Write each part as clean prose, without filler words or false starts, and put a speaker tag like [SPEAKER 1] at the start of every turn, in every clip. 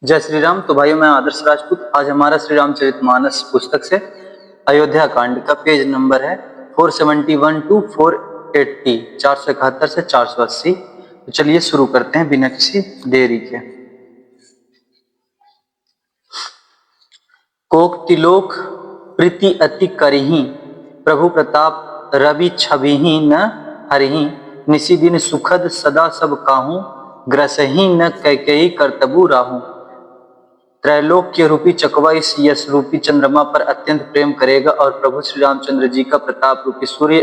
[SPEAKER 1] जय श्री राम। तो भाइयों, मैं आदर्श राजपूत। आज हमारा श्री रामचरितमानस पुस्तक से अयोध्या कांड का पेज नंबर है 471 टू 480, 471 से 480। तो चलिए शुरू करते हैं बिना किसी देरी के। कोक तिलोक प्रीति अति करही, प्रभु प्रताप रवि छबिही न हरिही। निसी दिन सुखद सदा सब काहू, ग्रसही न कैकेयी करतबु राहू। त्रैलोक्य रूपी चकवा इस यश रूपी चंद्रमा पर अत्यंत प्रेम करेगा और प्रभु श्री रामचंद्र जी का प्रताप रूपी सूर्य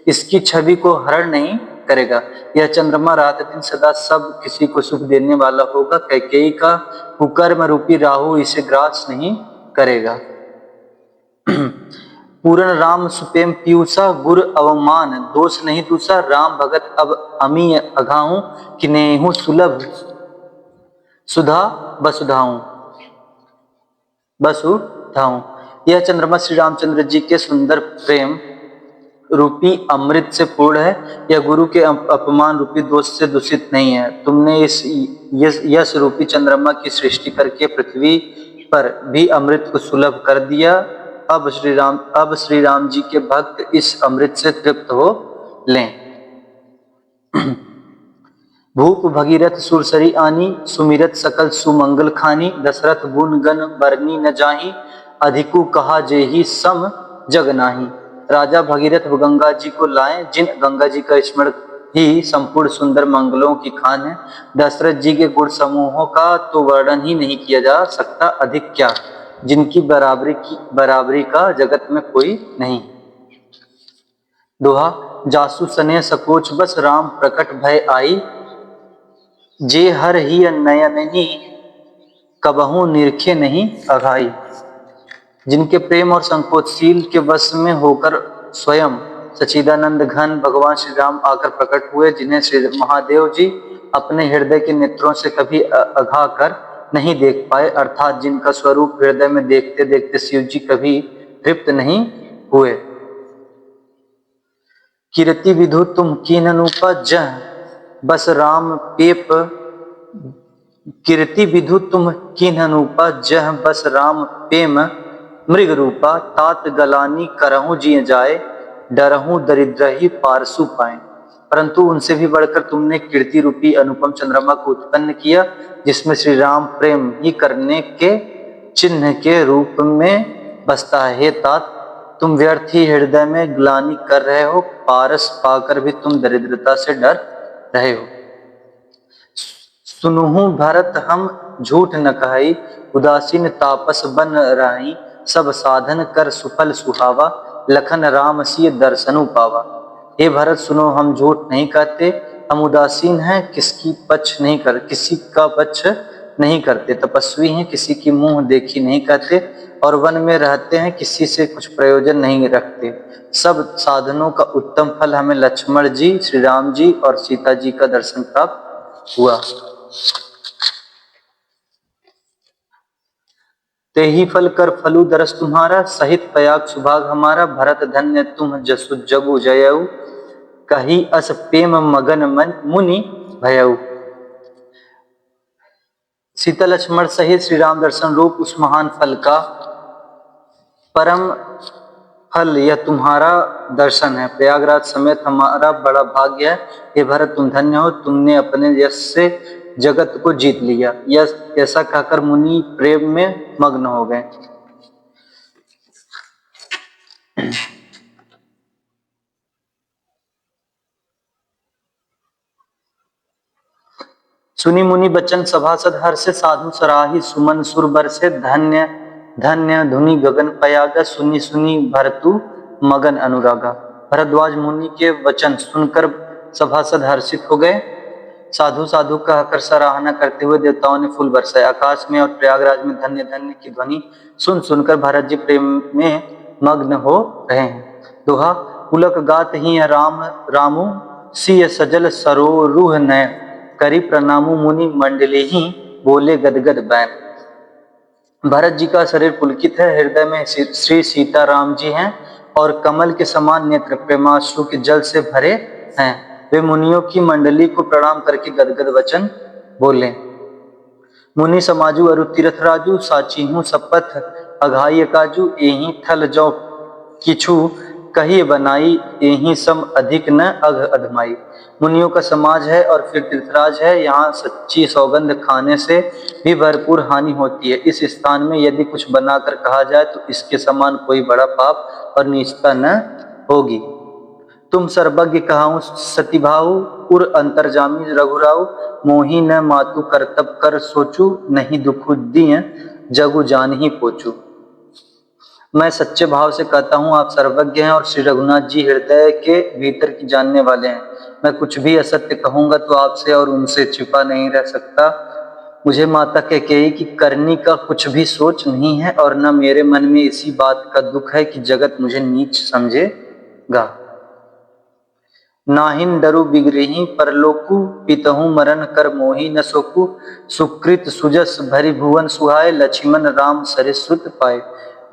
[SPEAKER 1] इसकी छवि को हरण नहीं करेगा। यह चंद्रमा रात दिन सदा सब किसी को सुख देने वाला होगा। कैकेयी का कुकर्म रूपी राहु इसे ग्रास नहीं करेगा। पूर्ण राम सुपेम पीयूषा, गुर अवमान दोष नहीं दूसरा। राम भगत अब अमी अघाऊं, किनेहु सुलभ सुधा बसुधाऊं। यह चंद्रमा श्री रामचंद्र जी के सुंदर प्रेम रूपी अमृत से पूर्ण है। यह गुरु के अपमान रूपी दोष से दूषित नहीं है। तुमने इस यश रूपी चंद्रमा की सृष्टि करके पृथ्वी पर भी अमृत को सुलभ कर दिया। अब श्री राम जी के भक्त इस अमृत से तृप्त हो लें। भूप भगीरथ सुरसरी आनी, सुमिरत सकल सुमंगल खानी। दशरथ गुण गण बरनी न जाही, अधिकु कहा जेहि सम जग नाही। राजा भगीरथ गंगा जी को लाए, जिन गंगा जी का स्मरण ही संपूर्ण सुंदर मंगलों की खान है। दशरथ जी के गुण समूहों का तो वर्णन ही नहीं किया जा सकता, अधिक क्या जिनकी बराबरी का जगत में कोई नहीं। दोहा। जासु सने सकोच बस, राम प्रकट भय आई। जे हर ही नयननी, कबहू निरखे नहीं अघाई। जिनके प्रेम और संकोचशील के वश में होकर स्वयं सच्चिदानंद घन भगवान श्री राम आकर प्रकट हुए, जिन्हें श्री महादेव जी अपने हृदय के नेत्रों से कभी अघा कर नहीं देख पाए, अर्थात जिनका स्वरूप हृदय में देखते देखते शिव जी कभी तृप्त नहीं हुए। कीर्ति विधु तुम कीन अनुपा, जह बस राम पेप। कीर्ति विधु तुम कीन अनुपा, जह बस राम पेम मृग रूपा। तात गलानी करहूं जिय जाए, डरहूं दरिद्र ही पारसु पाए। परंतु उनसे भी बढ़कर तुमने कीर्ति रूपी अनुपम चंद्रमा को उत्पन्न किया, जिसमें श्री राम प्रेम ही करने के चिन्ह के रूप में बसता है। हे तात, तुम व्यर्थ ही हृदय में ग्लानि कर रहे हो, पारस पाकर भी तुम दरिद्रता से डर रहे हो। सुनहु भरत हम झूठ न कही, उदासीन तापस बन रही। सब साधन कर सुफल सुहावा, लखन राम सिय दर्शनु पावा। हे भरत, सुनो, हम झूठ नहीं कहते, हम उदासीन हैं, किसी का पक्ष नहीं करते। तपस्वी हैं, किसी की मुंह देखी नहीं कहते, और वन में रहते हैं, किसी से कुछ प्रयोजन नहीं रखते। सब साधनों का उत्तम फल हमें लक्ष्मण जी, श्री राम जी और सीता जी का दर्शन प्राप्त हुआ। ते ही फल कर फलु दरस तुम्हारा, सहित पयाग सुभाग हमारा। भरत धन्य तुम जसु जगु जयऊ, कही अस प्रेम मगन मन मुनि भयऊ। सीता लक्ष्मण सहित श्री राम दर्शन रूप उस महान फल का परम फल यह तुम्हारा दर्शन है। प्रयागराज समेत हमारा बड़ा भाग्य है। हे भरत, तुम धन्य हो, तुमने अपने यश से जगत को जीत लिया। ऐसा कहकर मुनि प्रेम में मग्न हो गए। सुनी मुनि बचन सभासद हर्ष, साधु सराही सुमन सुर बरसे। धन्य धन्य धुनि गगन पयागा, सुनी सुनी भरतु मगन अनुरागा। भरद्वाज मुनि के वचन सुनकर सभासद हर्षित हो गए। साधु साधु कहकर सराहना करते हुए देवताओं ने फूल बरसाए। आकाश में और प्रयागराज में धन्य धन्य की ध्वनि सुन सुनकर भरत जी प्रेम में मग्न हो रहे हैं। दोहा। पुलक गात ही राम रामु, सिय सजल सरोरुह नय। करी प्रणामु मुनि मंडली ही, बोले गदगद बैन। भरत जी का शरीर पुलकित है, हृदय में श्री सीता राम जी हैं और कमल के समान नेत्र प्रेमाश्रु के जल से भरे हैं। वे मुनियों की मंडली को प्रणाम करके गदगद वचन बोले। मुनि समाजु अरु तीरथ राजू, साची हूँ सपथ अघाई काजू, एही थल जो किछु कही बनाई, एही सम अधिक न अघ अधमाई। मुनियों का समाज है और फिर तीर्थराज है, यहाँ सच्ची सौगंध खाने से भी भरपूर हानि होती है। इस स्थान में यदि कुछ बनाकर कहा जाए तो इसके समान कोई बड़ा पाप और नीचता न होगी। तुम सर्वज्ञ कहाऊं सतीभाऊ, उर अंतर्जामी रघुराऊ, मोही न मातु करतब कर सोचू, नहीं दुख दिए जगु जान ही पोचू। मैं सच्चे भाव से कहता हूँ आप सर्वज्ञ हैं और श्री रघुनाथ जी हृदय के भीतर की जानने वाले हैं। मैं कुछ भी असत्य कहूंगा तो आपसे और उनसे छिपा नहीं रह सकता। मुझे माता कैकेयी की करनी का कुछ भी सोच नहीं है और न मेरे मन में इसी बात का दुख है कि जगत मुझे नीच समझेगा। नाहिन डरु बिगरही परलोकु, पितहु मरण कर मोही न सोकु, सुकृत सुजस भरि भुवन सुहाय, लक्ष्मण राम सरिश्रुत पाए।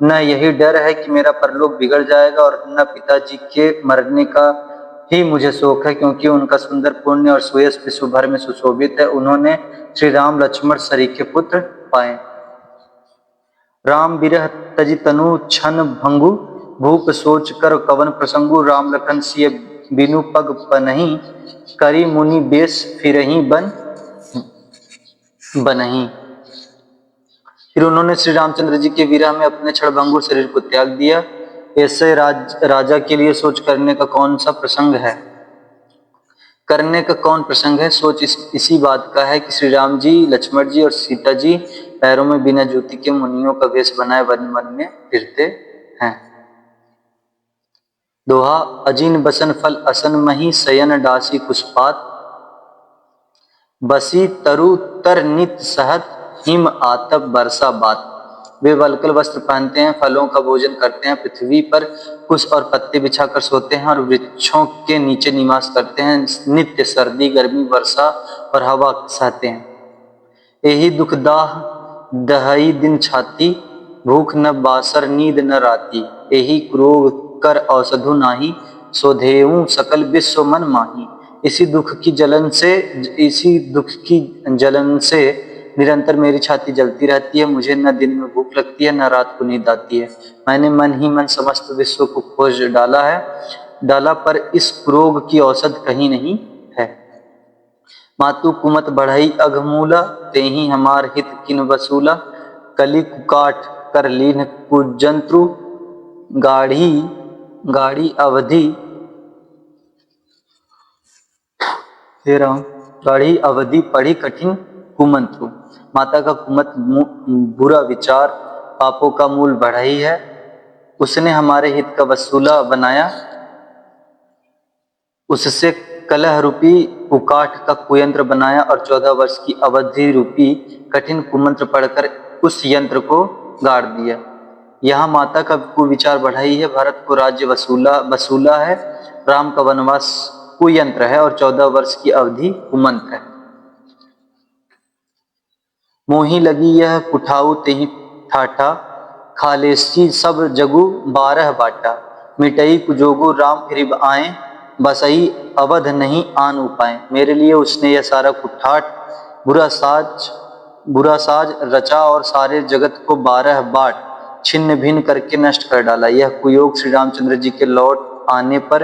[SPEAKER 1] न यही डर है कि मेरा परलोक बिगड़ जाएगा और न पिताजी के मरने का ही मुझे शोक है, क्योंकि उनका सुंदर पुण्य और सुयश विश्व भर में सुशोभित है। उन्होंने श्री राम लक्ष्मण सरीखे पुत्र पाए। राम बिरह तजि तनु छन भंगु, भूप सोच कर कवन प्रसंगु, राम लखन सिय बिनु पग पनहि, करी मुनि बेश फिरहि बनहि। फिर उन्होंने श्री रामचंद्र जी के विरह में अपने क्षणभंगुर शरीर को त्याग दिया। ऐसे राजा के लिए सोच करने का कौन सा प्रसंग है? करने का कौन प्रसंग है? सोच इसी बात का है कि श्री राम जी, लक्ष्मण जी और सीता जी पैरों में बिना जूती के मुनियों का वेश बनाए वन वन में फिरते हैं। दोहा। अजीन बसन फल असन मही, शयन डासी कुशपात, बसी तरु तर नित सहत, हिम आतप वर्षा बात। वे वल्कल वस्त्र पहनते हैं, फलों का भोजन करते हैं, पृथ्वी पर कुश और पत्ते बिछाकर सोते हैं और वृक्षों के नीचे निवास करते हैं। नित्य सर्दी गर्मी वर्षा और हवा सहते हैं। यही दुख दाह दहई दिन छाती, भूख न बासर नींद न राती, यही क्रोध कर औषधु नाही, सोधेऊ सकल विश्व मन माही। इसी दुख की जलन से निरंतर मेरी छाती जलती रहती है। मुझे न दिन में भूख लगती है न रात को नींद आती है। मैंने मन ही मन समस्त विश्व को खोज डाला पर इस रोग की औषध कहीं नहीं है। मातु कुमत बढ़ई अघमूला, तेहि हमार हित किन वसूला, कली कुकाठ कर लीन कुजंत्रु, गाढ़ी अवधि पढ़ी कठिन कुमंत्रु। माता का कुमत बुरा विचार पापों का मूल बढ़ई है। उसने हमारे हित का वसूला बनाया, उससे कलह रूपी कुकाठ का कुयंत्र बनाया और 14 वर्ष की अवधि रूपी कठिन कुमंत्र पढ़कर उस यंत्र को गाड़ दिया। यहाँ माता का कुविचार बढ़ाई है, भरत को राज्य वसूला है, राम का वनवास कुयंत्र है और 14 वर्ष की अवधि कुमंत्र है। मोही लगी यह कुठाऊ तेहि ठाठा, खालेसी सब जगु 12 बाटा, मिटई कुजोगु राम फिरिब आए, बसई अवध नहीं आन उपाय। मेरे लिए उसने यह सारा कुठाट बुरा साज रचा और सारे जगत को 12 बाट छिन्न भिन्न करके नष्ट कर डाला। यह कुयोग श्री रामचंद्र जी के लौट आने पर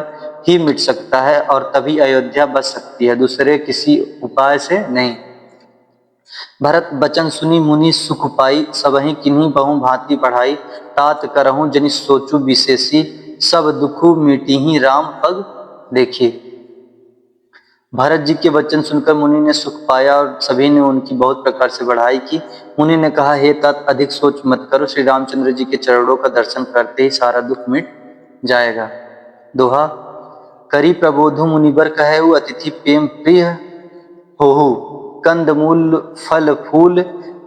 [SPEAKER 1] ही मिट सकता है और तभी अयोध्या बच सकती है, दूसरे किसी उपाय से नहीं। भरत बचन सुनी मुनि सुख पाई, सबहि किन्हीं बहु भांति बढ़ाई, तात करहूं जनि सोचू विशेषी, सब दुखु मिटिहि राम पग देखी। भरत जी के वचन सुनकर मुनि ने सुख पाया और सभी ने उनकी बहुत प्रकार से बढ़ाई की। मुनि ने कहा, हे तात अधिक सोच मत करो, श्री रामचंद्र जी के चरणों का दर्शन करते ही सारा दुख मिट जाएगा। दोहा। करी प्रबोधु मुनिवर कहेउ, अतिथि प्रेम प्रिय होहु, कंद मूल फल फूल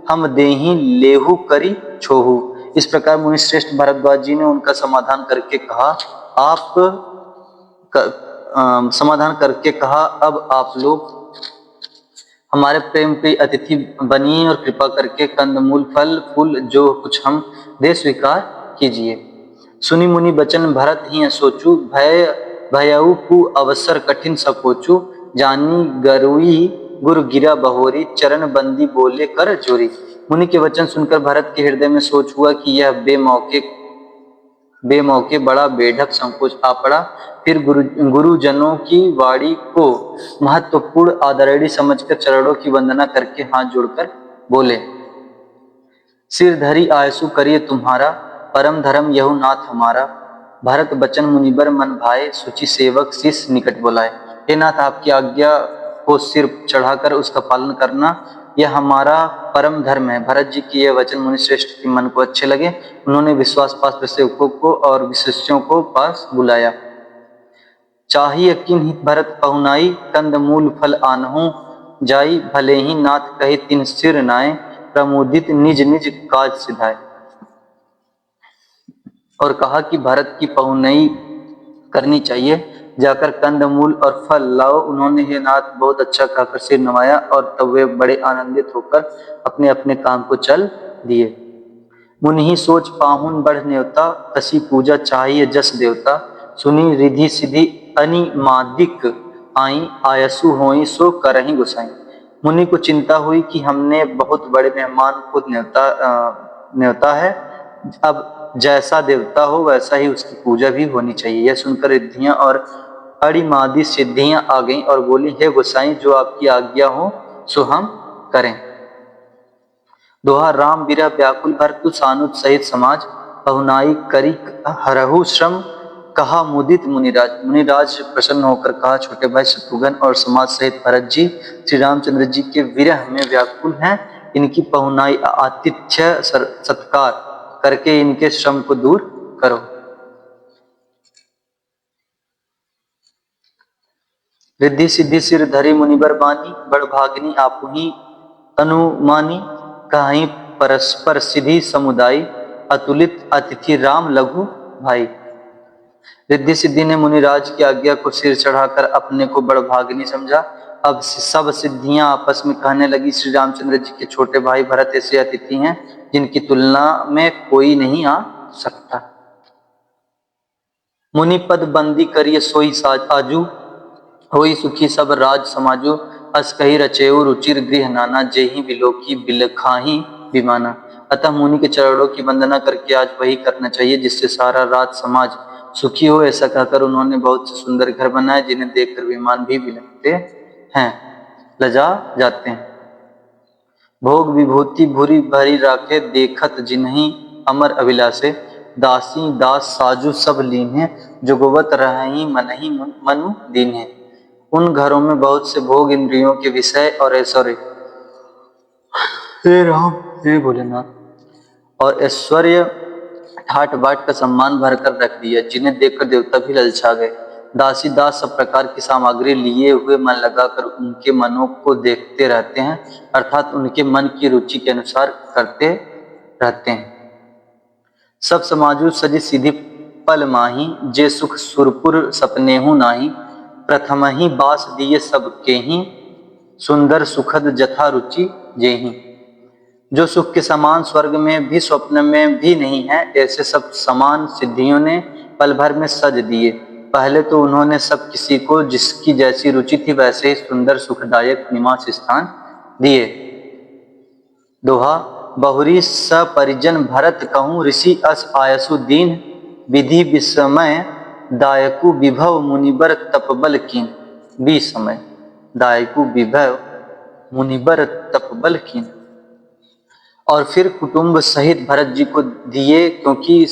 [SPEAKER 1] हम देहि लेहु करी छोहु। इस प्रकार मुनि श्रेष्ठ भरद्वाज जी ने उनका समाधान करके कहा, अब आप लोग हमारे प्रेम प्रिय अतिथि बनिए और कृपा करके कंदमूल फल फूल जो कुछ हम दे स्वीकार कीजिए। सुनी मुनि बचन भरत ही सोचू, भयउ कु अवसर कठिन सकोचू, जानी गरुई गुरु गिरा बहोरी, चरण बंदी बोले कर जोरी। मुनि के वचन सुनकर भरत के हृदय में सोच हुआ कि यह बेमौके बड़ा बेढक संकोच आ पड़ा। फिर गुरुजनों की वाणी को महत्वपूर्ण आदरणीय समझकर चरणों की वंदना करके हाथ जोड़कर बोले, सिर धरी आयसु करिए तुम्हारा, परम धर्म यहु नाथ हमारा। भरत बचन मुनिबर मन भाए, सुचि सेवक शिष्य निकट बुलाए। हे नाथ, आपकी आज्ञा को सिर चढ़ाकर उसका पालन करना यह हमारा परम धर्म है। भरत जी की यह वचन मुनि श्रेष्ठ के मन को अच्छे लगे। उन्होंने विश्वास पात्र सेवकों को और शिष्यों को पास बुलाया। चाहिए किन्हीं भरत पहुनाई, कंद मूल फल आनहु जाई। भले ही नाथ कहे तिन सिर नाए, प्रमोदित निज निज काज सिधाए। और कहा कि भरत की पहुनई करनी चाहिए, जाकर कंद मूल और फल लाओ। उन्होंने हे नाथ बहुत अच्छा कहकर सिर नवाया और तब वे बड़े आनंदित होकर अपने अपने काम को चल दिए। मुनि ही सोच पाहुन बढ़ न्योता, तसी पूजा चाहिए जस देवता। सुनी रिधि सिधि अनिमादिक आई, आयसु होई सो करहीं गुसाई। मुनि को चिंता हुई कि हमने बहुत बड़े मेहमान को न्योता है, अब जैसा देवता हो वैसा ही उसकी पूजा भी होनी चाहिए। यह सुनकर रिद्धियां और अणिमादी सिद्धियां आ गईं और बोली, हे गोसाई, जो आपकी आज्ञा हो सो हम करें। दोहा राम बिरह व्याकुल भरतु, सानुज सहित समाज। पहुनाई करी हरहु श्रम, कहा मुदित मुनिराज। मुनिराज प्रसन्न होकर कहा, छोटे भाई शत्रुघ्न और समाज सहित भरत जी श्री रामचंद्र जी के विरह में व्याकुल हैं। इनकी पहुनाई आतिथ्य सत्कार करके इनके श्रम को दूर करो। रिद्धि सिद्धि सिर धरी मुनिबर बानी, बड़ भागनी आपुही अनुमानी। कहीं परस्पर सिद्धि समुदाय, अतुलित अतिथि राम लघु भाई। रिद्धि सिद्धि ने मुनिराज की आज्ञा को सिर चढ़ाकर अपने को बड़ भागनी समझा। अब सब सिद्धियां आपस में कहने लगी, श्री रामचंद्र जी के छोटे भाई भरत ऐसे अतिथि हैं जिनकी तुलना में कोई नहीं आ सकता। मुनि पद बंदी करिए सोई साज आजू, होई सुखी सब राज समाजो। अस कही रचेऊ रुचिर गृह नाना, जेहि बिलोकी बिलखाही विमाना। अतः मुनि के चरणों की वंदना करके आज वही करना चाहिए जिससे सारा राज समाज सुखी हो। ऐसा कहकर उन्होंने बहुत से सुंदर घर बनाए जिन्हें देखकर विमान भी बिलखते हैं, लजा जाते हैं। भोग विभूति भूरी भरी राखे, देखत जिन्हीं अमर अभिलाषे। दासी दास साजु सब लीन्हे, जुगवत रही मनहि मनु दीन्हे। उन घरों में बहुत से भोग, इंद्रियों के विषय और ऐश्वर्य, हे राम हे भोलेनाथ, और ऐश्वर्य ठाट बाट का सम्मान भरकर रख दिया, जिन्हें देखकर देवता भी ललचा गए। दासी दास सब प्रकार की सामग्री लिए हुए मन लगाकर उनके मनों को देखते रहते हैं, अर्थात उनके मन की रुचि के अनुसार करते रहते हैं। सब समाजु सजी सीधी पल माही, जे सुख सुरपुर सपनेहु नाही। प्रथम ही बास दिए सबके ही, सुंदर सुखद जथा रुचि जेहि। जो सुख के समान स्वर्ग में भी स्वप्न में भी नहीं है, ऐसे सब समान सिद्धियों ने पल भर में सज दिए। पहले तो उन्होंने सब किसी को जिसकी जैसी रुचि थी वैसे ही सुंदर सुखदायक निवास स्थान दिए। दोहा बहुरी सपरिजन भरत कहूँ, ऋषि अस आयसु दीन। विधि विस्मय दायकु विभव मुनिबर तपबल कीन। विस्मय दायकु विभव मुनिबर तपबल कीन। और फिर कुटुंब सहित भरत जी को दिए, क्योंकि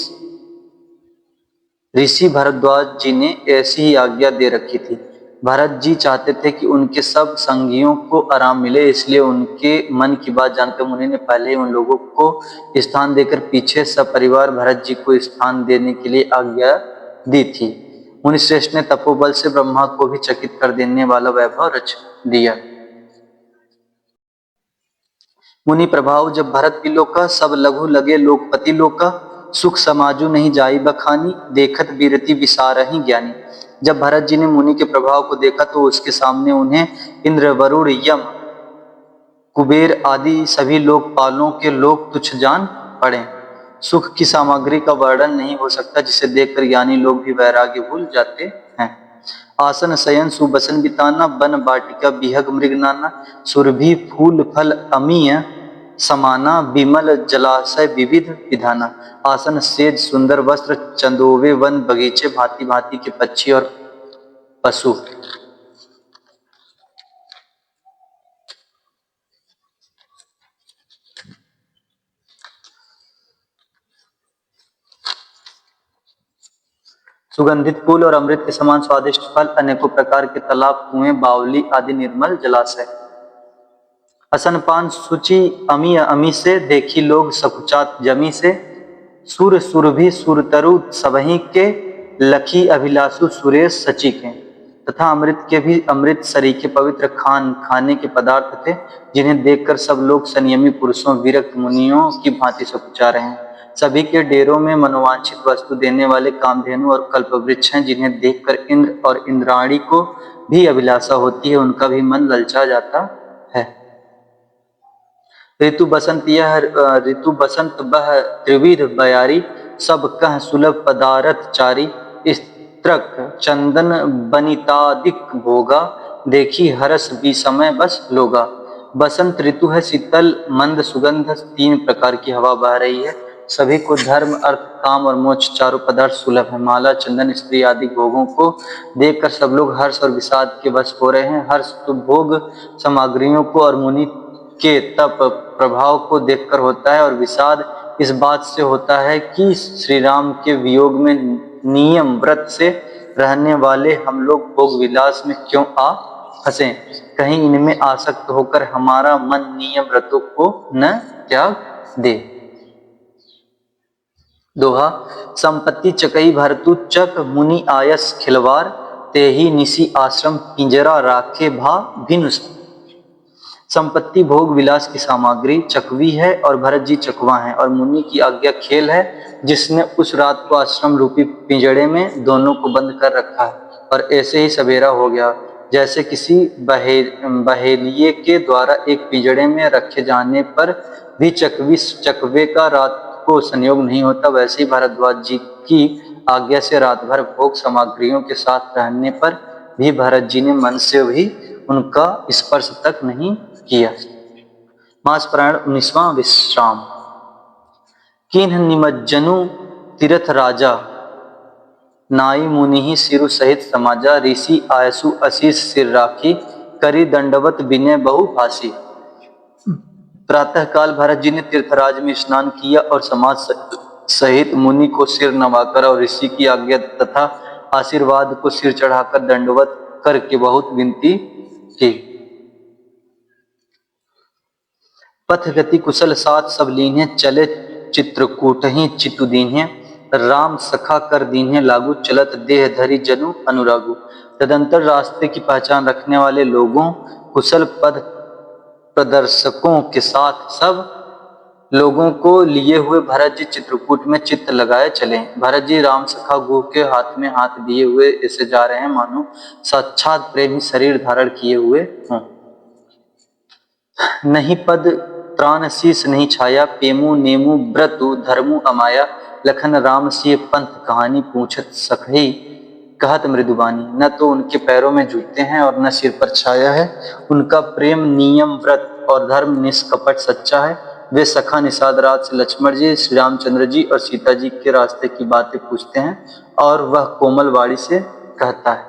[SPEAKER 1] ऋषि भरद्वाज जी ने ऐसी ही आज्ञा दे रखी थी। भरत जी चाहते थे कि उनके सब संगियों को आराम मिले, इसलिए उनके मन की बात जानकर मुनि ने पहले ही उन लोगों को स्थान देकर पीछे सपरिवार भरत जी को स्थान देने के लिए आज्ञा दी थी। मुनि श्रेष्ठ ने तपोबल से ब्रह्मा को भी चकित कर देने वाला वैभव रच दिया। मुनि प्रभाव जब भरत बिलोका, सब लघु लगे लोकपति लोका। सुख समाजु नहीं जाई बखानी, देखत बीरति विसारहि ज्ञानी। जब भरत जी ने मुनि के प्रभाव को देखा तो उसके सामने उन्हें इंद्र वरुण यम कुबेर आदि सभी लोकपालों के लोग तुच्छ जान पड़े। सुख की सामग्री का वर्णन नहीं हो सकता, जिसे देखकर ज्ञानी लोग भी वैराग्य भूल जाते हैं। आसन शयन सुबसन बिताना, बन बाटिका बिहग मृग नाना, सुरभि फूल फल अमीय समाना, विमल जलाशय विविध विधाना। आसन सेज सुंदर वस्त्र चंदोवे वन बगीचे, भांति भांति के पक्षी और पशु। सुगंधित फूल और अमृत के समान स्वादिष्ट फल, अनेकों प्रकार के तालाब, कुएं, बावली आदि निर्मल जलाशय। असनपान सूची अमी अमी से, देखी लोग सकुचात जमी से। सुर सुरभि सुरतरु सबही के, लखी अभिलाषु सुरेश सची के। तथा अमृत के भी अमृत सरीखे पवित्र खाने के पदार्थ थे, जिन्हें देखकर सब लोग संयमी पुरुषों विरक्त मुनियों की भांति सकुचा रहे हैं। सभी के डेरों में मनोवांछित वस्तु देने वाले कामधेनु और कल्पवृक्ष हैं, जिन्हें देखकर इंद्र और इंद्राणी को भी अभिलाषा होती है, उनका भी मन ललचा जाता है। ऋतु बसंत यह ऋतु बसंत बह त्रिविध बयारी, सब कह सुलभ पदारथ चारी। स्त्रक चंदन बनितादिक भोगा, देखी हरस विसमय बस लोगा। बसंत ऋतु है, शीतल मंद सुगंध, 3 प्रकार की हवा बह रही है। सभी को धर्म अर्थ काम और मोक्ष चारों पदार्थ सुलभ है। माला चंदन स्त्री आदि भोगों को देखकर सब लोग हर्ष और विषाद के वश हो रहे हैं। हर्ष तो भोग सामग्रियों को और मुनि के तप प्रभाव को देखकर होता है, और विषाद इस बात से होता है कि श्री राम के वियोग में नियम व्रत से रहने वाले हम लोग भोग विलास में क्यों आ फंसे। कहीं इनमें आसक्त होकर हमारा मन नियम व्रतों को न त्याग दे। दोहा। संपत्ति चकई भरतु चक, मुनि आयस खिलवार, तेहि निसी आश्रम पिंजरा राखे भा भिनुस। संपत्ति भोग विलास की सामग्री चकवी है और भरत जी चकवा है, और मुनि की आज्ञा खेल है, जिसने उस रात को आश्रम रूपी पिंजड़े में दोनों को बंद कर रखा है। और ऐसे ही सवेरा हो गया। जैसे किसी बहेलिये के द्वारा एक पिंजड़े में रखे जाने पर भी चकवे का रात को संयोग नहीं होता, वैसे ही भारद्वाज जी की आज्ञा से रात भर भोग सामग्रियों के साथ रहने पर भी भरत जी ने मन से भी उनका स्पर्श तक नहीं किया। मास प्राण 19वां विश्राम। किन्ह निमज्जनु तीर्थ राजा, नाई मुनि ही सिरु सहित समाजा। ऋषि आयसु अशीष सिर राखी, करी दंडवत विनय बहु भासी। प्रातः काल भरत जी ने तीर्थराज में स्नान किया और समाज सहित मुनि को सिर नवाकर और ऋषि की आज्ञा तथा आशीर्वाद को सिर चढ़ाकर दंडवत करके बहुत विनती की। पथ गति कुशल साथ सब लीन्हे, चले चित्रकूट ही चितु दीन्हे। राम सखा कर दीन्हे लागू, चलत देह धरी जनु अनुरागु। तदंतर रास्ते की पहचान रखने वाले लोगों, कुशल पद प्रदर्शकों के साथ सब लोगों को लिए हुए भरत जी चित्रकूट में चित्त लगाए चले। भरत जी राम सखा गुह के हाथ में हाथ दिए हुए ऐसे जा रहे हैं मानो साक्षात प्रेमी शरीर धारण किए हुए हों। नहीं पद त्राण शीस नहीं छाया, पेमु नेमु व्रतु धर्मु अमाया। लखन राम सिय पंथ कहानी, पूछत सखई कहत मृदुबानी। न तो उनके पैरों में जूते हैं और न सिर पर छाया है। उनका प्रेम नियम व्रत और धर्म निष्कपट सच्चा है। वे सखा निषाद रात से लक्ष्मण जी, श्री रामचंद्र जी और सीता जी के रास्ते की बातें पूछते हैं, और वह कोमल वाणी से कहता है।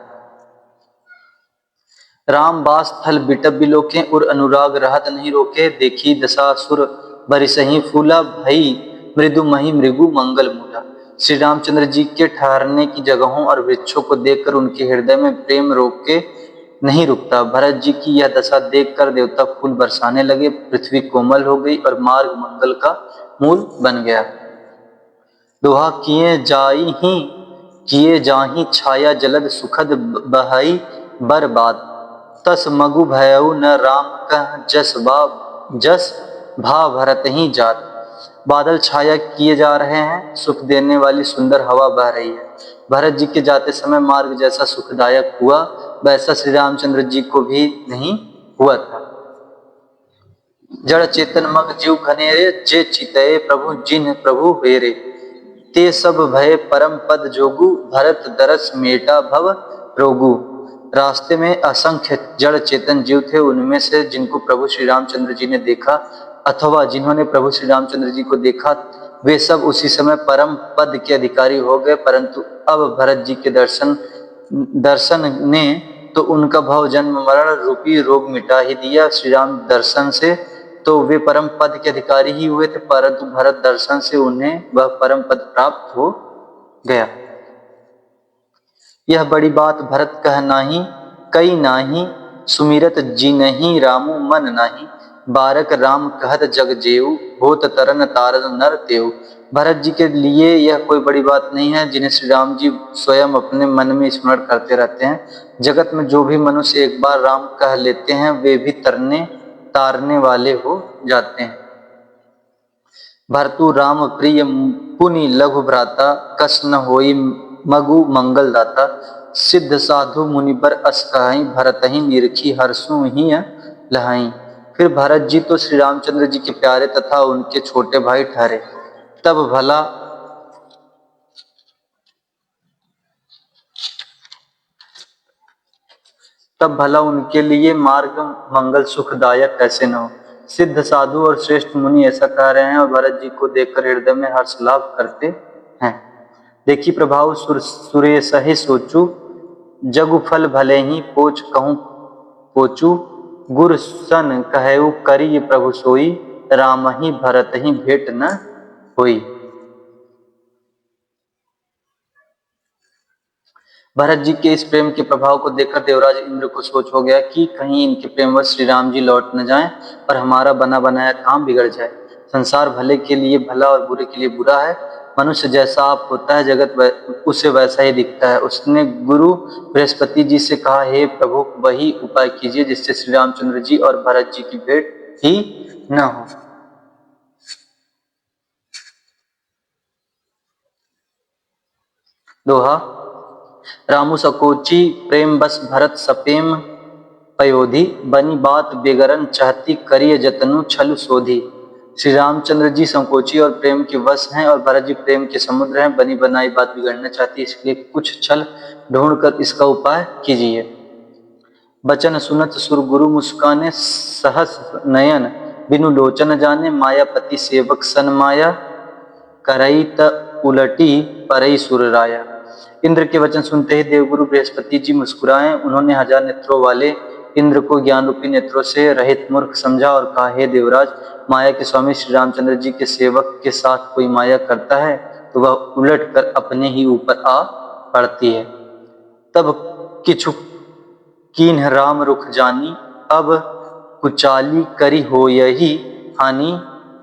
[SPEAKER 1] राम बास थल बिटप बिलोके, और अनुराग रहत नहीं रोके। देखी दशा सुर बरिसही फूला, भई मृदु मही मृगु मंगल मूला। श्री रामचंद्र जी के ठहरने की जगहों और वृक्षों को देखकर उनके हृदय में प्रेम रोक के नहीं रुकता। भरत जी की यह दशा देखकर देवता फूल बरसाने लगे, पृथ्वी कोमल हो गई और मार्ग मंगल का मूल बन गया। दोहा। किए जाही छाया जलद, सुखद बहई बरबाद। तस मगु भयउ न राम कह, जस भा भरत ही जात। बादल छाया किए जा रहे हैं, सुख देने वाली सुंदर हवा बह रही है। भरत जी के जाते समय मार्ग जैसा सुखदायक हुआ, वैसा श्री रामचंद्र जी को भी नहीं हुआ था। जड़ चेतन मग जीव घनेरे, जे चितये प्रभु जिन्ह प्रभु हेरे। ते सब भय परम पद जोगु, भरत दरस मेटा भव रोगु। रास्ते में असंख्य जड़ चेतन जीव थे, उनमें से जिनको प्रभु श्री रामचंद्र जी ने देखा अथवा जिन्होंने प्रभु श्री रामचंद्र जी को देखा वे सब उसी समय परम पद के अधिकारी हो गए, परंतु अब भरत जी के दर्शन ने तो उनका भव जन्म मरण रूपी रोग मिटा ही दिया। श्री राम दर्शन से तो वे परम पद के अधिकारी ही हुए थे, परंतु भरत दर्शन से उन्हें वह परम पद प्राप्त हो गया। यह बड़ी बात भरत कह नाही, कई नाही, सुमिरत जी नहीं रामू मन नाही, बारक राम कहत जग जेऊ, होत तरन तारन नर तेऊ। भरत जी के लिए यह कोई बड़ी बात नहीं है, जिन्हें श्री राम जी स्वयं अपने मन में स्मरण करते रहते हैं। जगत में जो भी मनुष्य एक बार राम कह लेते हैं वे भी तारने वाले हो जाते हैं। भरतु राम प्रिय पुनि लघु भ्राता, कस न होई मगु मंगल दाता, सिद्ध साधु मुनिबर अस कहाई, भरत ही निरखी हर्षु ही लहाई। फिर भरत जी तो श्री रामचंद्र जी के प्यारे तथा उनके छोटे भाई ठहरे। तब भला उनके लिए मार्ग मंगल सुखदायक कैसे न हो। सिद्ध साधु और श्रेष्ठ मुनि ऐसा कह रहे हैं और भरत जी को देखकर हृदय में हर्ष लाभ करते हैं। देखी प्रभाव सुरेश ही सोचू, जगु फल भले ही पोच कहूं पोचू, गुर सन कहु करी प्रभु सोई, राम ही भरत ही भेंट न होई। भरत जी के इस प्रेम के प्रभाव को देखकर देवराज इंद्र को सोच हो गया कि कहीं इनके प्रेमवश श्री राम जी लौट न जाएं और हमारा बना बनाया काम बिगड़ जाए। संसार भले के लिए भला और बुरे के लिए बुरा है। मनुष्य जैसा आप होता है जगत उसे वैसा ही दिखता है। उसने गुरु बृहस्पति जी से कहा, हे प्रभु वही उपाय कीजिए जिससे श्री रामचंद्र जी और भरत जी की भेंट ही न हो। दोहा। रामु सकोची प्रेम बस भरत सपेम पयोधी, बनी बात बेगरन चाहती करिय जतनु छल सोधी। श्री रामचंद्र जी संकोची और प्रेम के वश हैं और भरत जी प्रेम के समुद्र हैं। बनी बनाई बात बिगड़ना चाहती, इसलिए कुछ छल ढूंढकर इसका उपाय कीजिए। बचन सुनत सुर गुरु मुस्काने, सहस नयन बिनु लोचन जाने, मायापति सेवक सन माया करई त उलटी परई सुर राया। इंद्र के वचन सुनते ही देवगुरु बृहस्पति जी मुस्कुराए। उन्होंने 1000 नेत्रों वाले इंद्र को ज्ञान रूपी नेत्रों से रहित मूर्ख समझा और कहा, हे देवराज, माया के स्वामी श्री रामचंद्र जी के सेवक के साथ कोई माया करता है तो वह उलट कर अपने ही ऊपर आ पड़ती है। तब किछु कीन्ह राम रुख जानी, अब कुचाली करी हो यही हानि,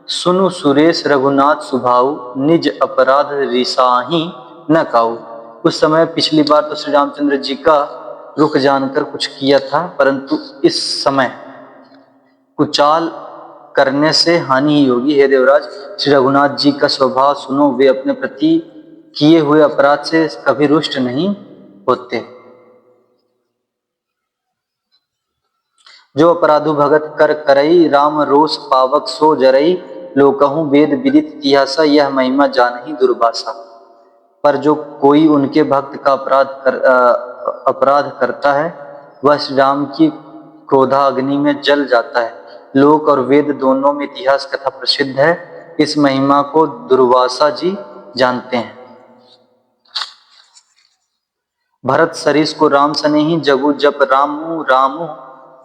[SPEAKER 1] सुनु सुरेश रघुनाथ सुभाऊ, निज अपराध रिसाही न काऊ। उस समय पिछली बार तो श्री रामचंद्र जी का रुख जानकर कुछ किया था, परंतु इस समय कुचाल करने से हानि ही होगी। हे देवराज, श्री रघुनाथ जी का स्वभाव सुनो, वे अपने प्रति किए हुए अपराध से कभी रुष्ट नहीं होते। जो अपराधु भगत कर करई, राम रोष पावक सो जरई, लोकहु वेद विदित इतिहासा, यह महिमा जान ही दुर्भाषा। पर जो कोई उनके भक्त का अपराध करता है वह श्री राम की क्रोधाग्नि में जल जाता है। लोक और वेद दोनों में इतिहास कथा प्रसिद्ध है। इस महिमा को दुर्वासा जी जानते हैं। भरत सरीस को राम सने ही, जगु जप रामू रामू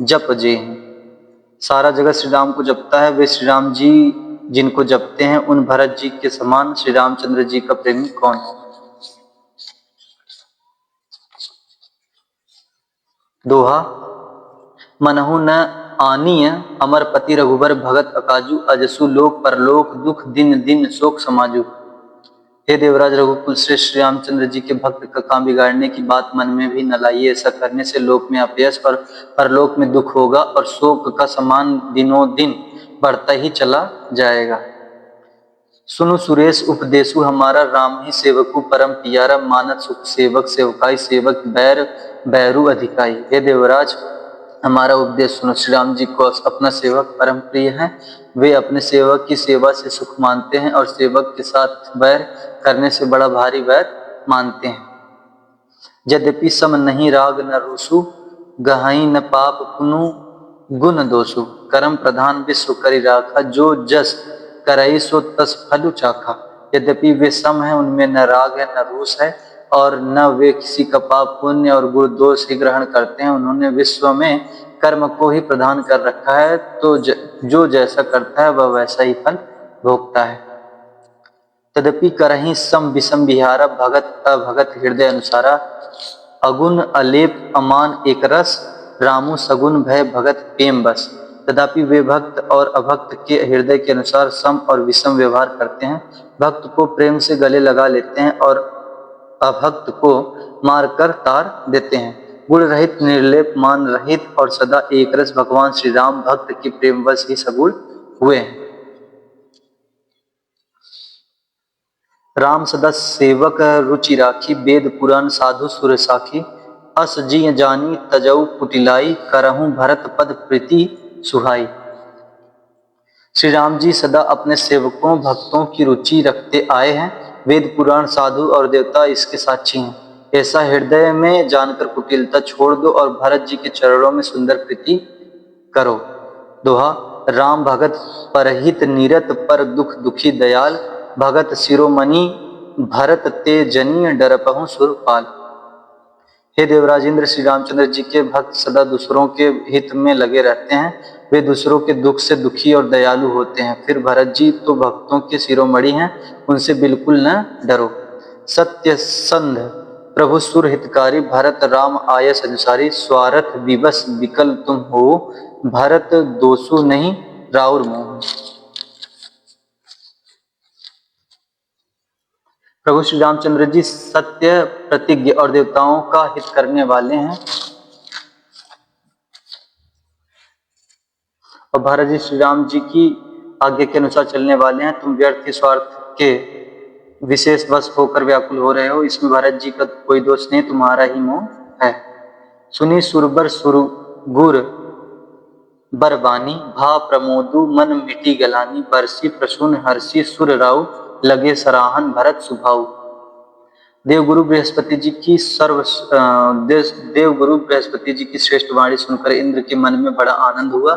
[SPEAKER 1] जप जे। सारा जगत श्री राम को जपता है। वे श्री राम जी जिनको जपते हैं उन भरत जी के समान श्री रामचंद्र जी का प्रेमी कौन हो। दोहा। मनहु न आनीय अमरपति रघुबर भगत अकाजू, अजसु लोक परलोक दुख दिन दिन शोक समाजू। हे देवराज, रघुकुल श्रेष्ठ श्री रामचंद्र जी के भक्त का काम बिगाड़ने की बात मन में भी न लाइए। ऐसा करने से लोक में अपयश और परलोक में दुख होगा और शोक का समान दिनों दिन बढ़ता ही चला जाएगा। सुनु सुरेश उपदेशु हमारा, राम ही सेवकु परम पियारा, मानत सुख सेवक सेवकाई, सेवक बैर बैरु अधिकाई। हे देवराज, हमारा उपदेश सुनो। श्री राम जी को अपना सेवक परम प्रिय है। वे अपने सेवक की सेवा से सुख मानते हैं और सेवक के साथ वैर करने से बड़ा भारी वैर मानते हैं। यद्यपि सम नहीं राग न रूसु, गहाई न पाप पुनु गुण दोषु। कर्म प्रधान विश्व करि राखा, जो जस करई सो तस फलु चाखा। यद्यपि वे सम है, उनमें न राग है न रूस है, और न वे किसी का पाप पुण्य और गुण दोष ही ग्रहण करते हैं। उन्होंने विश्व में कर्म को ही प्रधान कर रखा है, तो जो जैसा करता है वह वैसा ही फल भोगता है। तदपि करहि सम विषम विहारा, भगत अभगत हृदय अनुसारा। अगुण अलेप अमान एक रस, रामु सगुण भय भगत प्रेम बस। तथापि वे भक्त और अभक्त के हृदय के अनुसार सम और विषम व्यवहार करते हैं। भक्त को प्रेम से गले लगा लेते हैं और अभक्त को मारकर तार देते हैं। गुण रहित, निर्लेप, मान रहित और सदा एक रस भगवान श्री राम भक्त के प्रेमवश ही सगुण हुए हैं। राम सदा सेवक रुचि राखी, वेद पुराण साधु सुर साखी। अस जी जानी तजऊ कुटिलाई, करहूं भरत पद प्रीति सुहाई। श्री राम जी सदा अपने सेवकों भक्तों की रुचि रखते आए हैं। वेद पुराण साधु और देवता इसके साक्षी हैं। ऐसा हृदय में जानकर कुटिलता छोड़ दो और भरत जी के चरणों में सुंदर प्रीति करो। दोहा। राम भगत परहित नीरत, पर दुख दुखी दयाल। भगत शिरोमणि भरत ते जनी, डरपहु सुरपाल। हे देवराज इंद्र, श्री रामचंद्र जी के भक्त सदा दूसरों के हित में लगे रहते हैं। वे दूसरों के दुख से दुखी और दयालु होते हैं। फिर भरत जी तो भक्तों के शिरोमणि हैं, उनसे बिल्कुल न डरो। सत्य संध प्रभु सुर हितकारी, भरत राम आयस अनुसारी। स्वार्थ विवश विकल तुम हो, भरत दोषु नहीं राउर मोह। प्रभु श्री रामचंद्र जी सत्य प्रतिज्ञ और देवताओं का हित करने वाले हैं, और भरत जी श्री राम जी की आज्ञा के अनुसार चलने वाले हैं। तुम व्यर्थ के स्वार्थ के विशेष वश होकर व्याकुल हो रहे हो, इसमें भरत जी का कोई दोष नहीं, तुम्हारा ही मोह है। सुनी सुरबर सुरगुर बरबानी, भा प्रमोदु मन मिटी गलानी। बरसी प्रसून हर्षि सुर राउ, लगे सराहन भरत सुभाऊ। देवगुरु बृहस्पति जी की देवगुरु बृहस्पति जी की श्रेष्ठ वाणी सुनकर इंद्र के मन में बड़ा आनंद हुआ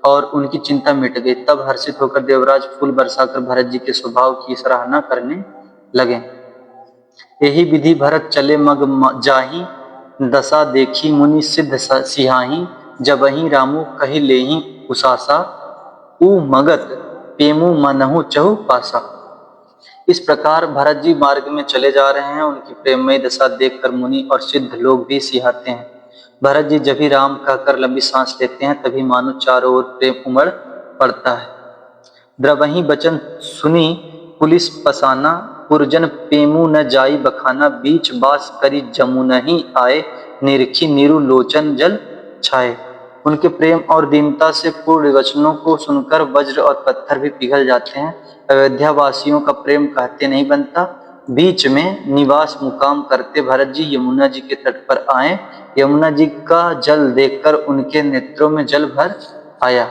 [SPEAKER 1] और उनकी चिंता मिट गई। तब हर्षित होकर देवराज फूल बरसाकर भरत जी के स्वभाव की सराहना करने लगे। यही विधि भरत चले मग जाही, दशा देखी मुनि सिद्ध सिहाही। जबहि रामु कहि लेहि उसासा, उ मगत पेमु मनहु चहु पासा। इस प्रकार भरत जी मार्ग में चले जा रहे हैं। उनकी प्रेममयी दशा देखकर मुनि और सिद्ध लोग भी सिहाते हैं। भरत जी जब ही राम कहकर लंबी सांस लेते हैं, तभी मानो चारों ओर प्रेम उमड़ पड़ता है। द्रवहि बचन सुनी पुलिस पसाना, पुरजन पेमु न जाई बखाना। बीच बास करी जमुनहि आए, निरखी नीरु लोचन जल छाए। उनके प्रेम और दीनता से पूर्ण वचनों को सुनकर वज्र और पत्थर भी पिघल जाते हैं। अयोध्या वासियों का प्रेम कहते नहीं बनता। बीच में निवास मुकाम करते भरत जी यमुना जी के तट पर आए। यमुना जी का जल देखकर उनके नेत्रों में जल भर आया।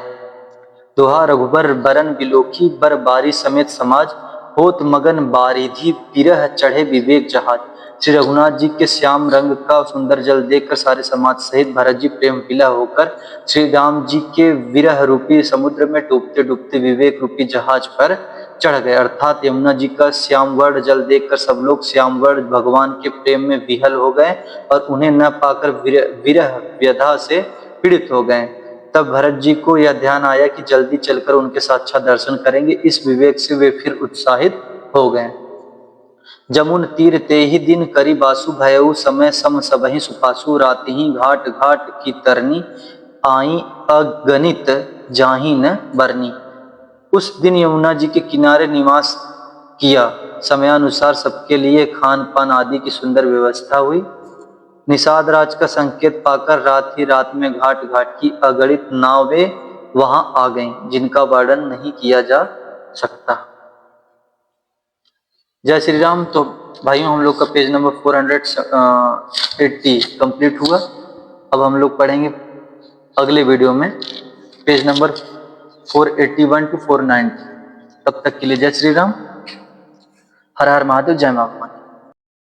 [SPEAKER 1] दोहा। रघुबर बरन बिलोकी, बर बारी समेत समाज। होत मगन बारिधि पिरह, चढ़े विवेक जहाज। श्री रघुनाथ जी के श्याम रंग का सुंदर जल देखकर सारे समाज सहित भरत जी प्रेम विला होकर श्री राम जी के विरह रूपी समुद्र में डूबते डूबते विवेक रूपी जहाज पर चढ़ गए। अर्थात यमुना जी का श्यामवर्ण जल देखकर सब लोग श्यामवर्ण भगवान के प्रेम में विहल हो गए और उन्हें न पाकर विरह व्यथा से पीड़ित हो गए। तब भरत जी को यह ध्यान आया कि जल्दी चलकर उनके साक्षात दर्शन करेंगे। इस विवेक से वे फिर उत्साहित हो गए। जमुन तीर ते ही दिन करी बासु, भयउ समय सम सबहि सुपासु। राति ही घाट घाट की तरनी, आई अगणित जाहि न बरनी। उस दिन यमुना जी के किनारे निवास किया। समयानुसार सबके लिए खान पान आदि की सुंदर व्यवस्था हुई। निषाद राज का संकेत पाकर रात ही रात में घाट घाट की अगणित नावें वहां आ गईं, जिनका वर्णन नहीं किया जा सकता। जय श्री राम। तो भाइयों, हम लोग का पेज नंबर 480 कंप्लीट हुआ। अब हम लोग पढ़ेंगे अगले वीडियो में पेज नंबर 481 to 490। तब तक के लिए जय श्री राम। हर हर महादेव, जय मां।